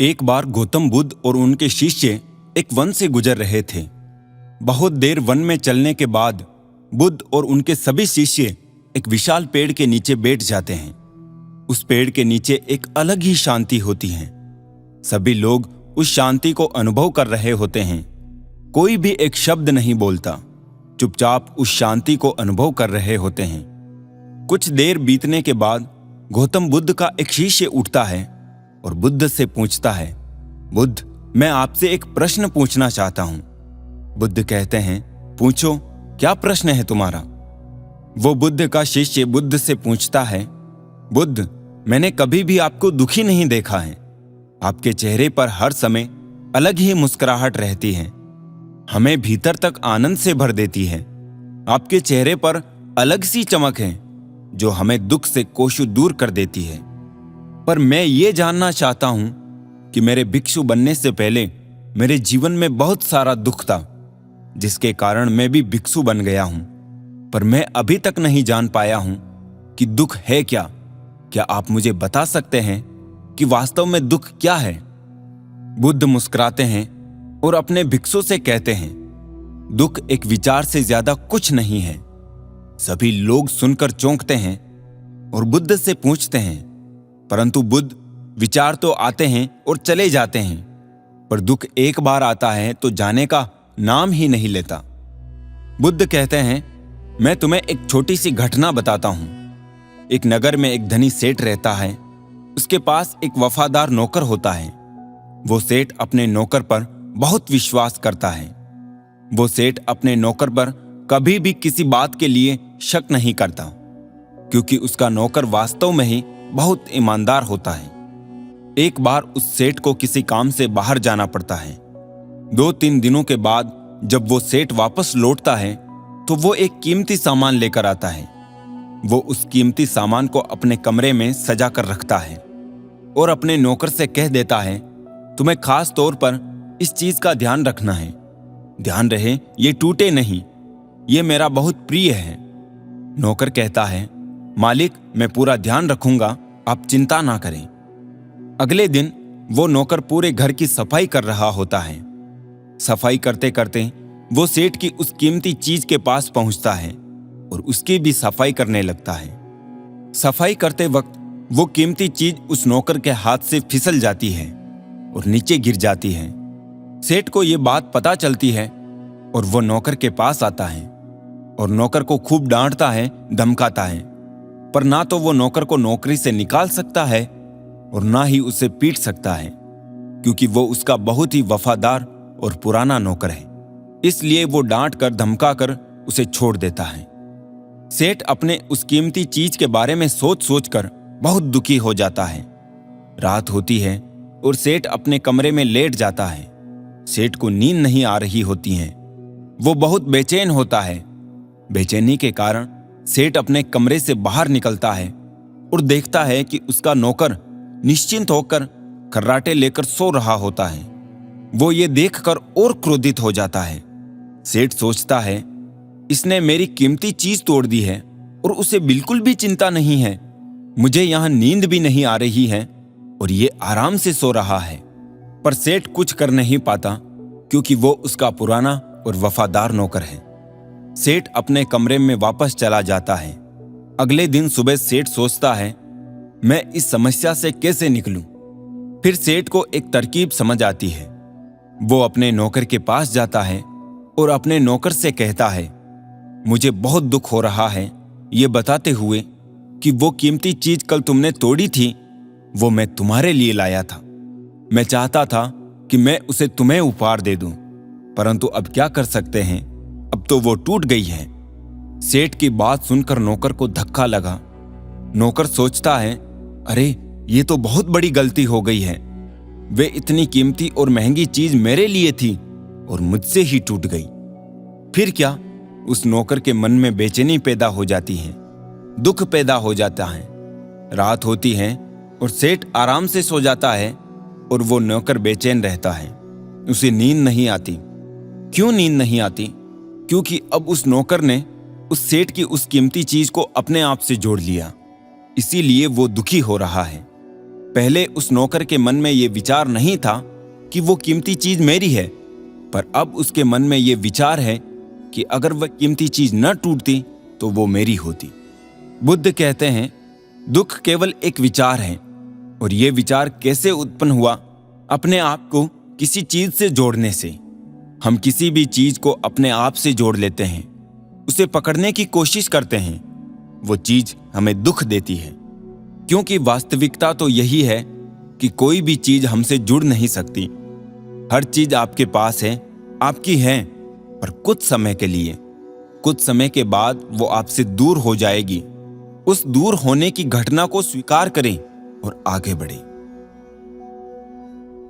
एक बार गौतम बुद्ध और उनके शिष्य एक वन से गुजर रहे थे। बहुत देर वन में चलने के बाद बुद्ध और उनके सभी शिष्य एक विशाल पेड़ के नीचे बैठ जाते हैं। उस पेड़ के नीचे एक अलग ही शांति होती है। सभी लोग उस शांति को अनुभव कर रहे होते हैं। कोई भी एक शब्द नहीं बोलता, चुपचाप उस शांति को अनुभव कर रहे होते हैं। कुछ देर बीतने के बाद गौतम बुद्ध का एक शिष्य उठता है और बुद्ध से पूछता है, बुद्ध, मैं आपसे एक प्रश्न पूछना चाहता हूं। बुद्ध कहते हैं, पूछो, क्या प्रश्न है तुम्हारा? वो बुद्ध का शिष्य बुद्ध से पूछता है, बुद्ध, मैंने कभी भी आपको दुखी नहीं देखा है। आपके चेहरे पर हर समय अलग ही मुस्कुराहट रहती है, हमें भीतर तक आनंद से भर देती है। आपके चेहरे पर अलग सी चमक है जो हमें दुख से कोसों दूर कर देती है। पर मैं ये जानना चाहता हूं कि मेरे भिक्षु बनने से पहले मेरे जीवन में बहुत सारा दुख था, जिसके कारण मैं भी भिक्षु बन गया हूं। पर मैं अभी तक नहीं जान पाया हूं कि दुख है क्या। क्या आप मुझे बता सकते हैं कि वास्तव में दुख क्या है? बुद्ध मुस्कुराते हैं और अपने भिक्षु से कहते हैं, दुख एक विचार से ज्यादा कुछ नहीं है। सभी लोग सुनकर चौंकते हैं और बुद्ध से पूछते हैं, परंतु बुद्ध, विचार तो आते हैं और चले जाते हैं, पर दुख एक बार आता है तो जाने का नाम ही नहीं लेता। बुद्ध कहते हैं, मैं तुम्हें एक छोटी सी घटना बताता हूं। एक नगर में एक धनी सेठ रहता है। उसके पास एक वफादार नौकर होता है। वो सेठ अपने नौकर पर बहुत विश्वास करता है। वो सेठ अपने नौकर पर कभी भी किसी बात के लिए शक नहीं करता, क्योंकि उसका नौकर वास्तव में ही बहुत ईमानदार होता है। एक बार उस सेठ को किसी काम से बाहर जाना पड़ता है। 2-3 दिनों के बाद जब वो सेठ वापस लौटता है तो वो एक कीमती सामान लेकर आता है। वो उस कीमती सामान को अपने कमरे में सजा कर रखता है और अपने नौकर से कह देता है, तुम्हें खास तौर पर इस चीज का ध्यान रखना है। ध्यान रहे ये टूटे नहीं, ये मेरा बहुत प्रिय है। नौकर कहता है, मालिक, मैं पूरा ध्यान रखूंगा, आप चिंता ना करें। अगले दिन वो नौकर पूरे घर की सफाई कर रहा होता है। सफाई करते करते वो सेठ की उस कीमती चीज के पास पहुंचता है और उसकी भी सफाई करने लगता है। सफाई करते वक्त वो कीमती चीज उस नौकर के हाथ से फिसल जाती है और नीचे गिर जाती है। सेठ को ये बात पता चलती है और वो नौकर के पास आता है और नौकर को खूब डांटता है, धमकाता है। पर ना तो वो नौकर को नौकरी से निकाल सकता है और ना ही उसे पीट सकता है, क्योंकि वो उसका बहुत ही वफादार और पुराना नौकर है। इसलिए वो डांट कर धमका कर उसे छोड़ देता है। सेठ अपने उस कीमती चीज के बारे में सोच सोच कर बहुत दुखी हो जाता है। रात होती है और सेठ अपने कमरे में लेट जाता है। सेठ को नींद नहीं आ रही होती है। वो बहुत बेचैन होता है। बेचैनी के कारण सेठ अपने कमरे से बाहर निकलता है और देखता है कि उसका नौकर निश्चिंत होकर खर्राटे लेकर सो रहा होता है। वो ये देखकर और क्रोधित हो जाता है। सेठ सोचता है, इसने मेरी कीमती चीज तोड़ दी है और उसे बिल्कुल भी चिंता नहीं है। मुझे यहां नींद भी नहीं आ रही है और ये आराम से सो रहा है। पर सेठ कुछ कर नहीं पाता, क्योंकि वो उसका पुराना और वफादार नौकर है। सेठ अपने कमरे में वापस चला जाता है। अगले दिन सुबह सेठ सोचता है, मैं इस समस्या से कैसे निकलूं? फिर सेठ को एक तरकीब समझ आती है। वो अपने नौकर के पास जाता है और अपने नौकर से कहता है, मुझे बहुत दुख हो रहा है ये बताते हुए कि वो कीमती चीज कल तुमने तोड़ी थी, वो मैं तुम्हारे लिए लाया था। मैं चाहता था कि मैं उसे तुम्हें उपहार दे दूं, परंतु अब क्या कर सकते हैं, अब तो वो टूट गई है। सेठ की बात सुनकर नौकर को धक्का लगा। नौकर सोचता है, अरे ये तो बहुत बड़ी गलती हो गई है। वे इतनी कीमती और महंगी चीज मेरे लिए थी और मुझसे ही टूट गई। फिर क्या? उस नौकर के मन में बेचैनी पैदा हो जाती है, दुख पैदा हो जाता है। रात होती है और सेठ आराम से सो जाता है और वो नौकर बेचैन रहता है। उसे नींद नहीं आती। क्यों नींद नहीं आती? क्योंकि अब उस नौकर ने उस सेठ की उस कीमती चीज को अपने आप से जोड़ लिया। इसीलिए वो दुखी हो रहा है। पहले उस नौकर के मन में ये विचार नहीं था कि वो कीमती चीज मेरी है, पर अब उसके मन में ये विचार है कि अगर वह कीमती चीज न टूटती तो वो मेरी होती। बुद्ध कहते हैं, दुख केवल एक विचार है, और ये विचार कैसे उत्पन्न हुआ? अपने आप को किसी चीज से जोड़ने से। हम किसी भी चीज को अपने आप से जोड़ लेते हैं, उसे पकड़ने की कोशिश करते हैं, वो चीज हमें दुख देती है, क्योंकि वास्तविकता तो यही है कि कोई भी चीज हमसे जुड़ नहीं सकती। हर चीज आपके पास है, आपकी है, पर कुछ समय के लिए। कुछ समय के बाद वो आपसे दूर हो जाएगी। उस दूर होने की घटना को स्वीकार करें और आगे बढ़ें।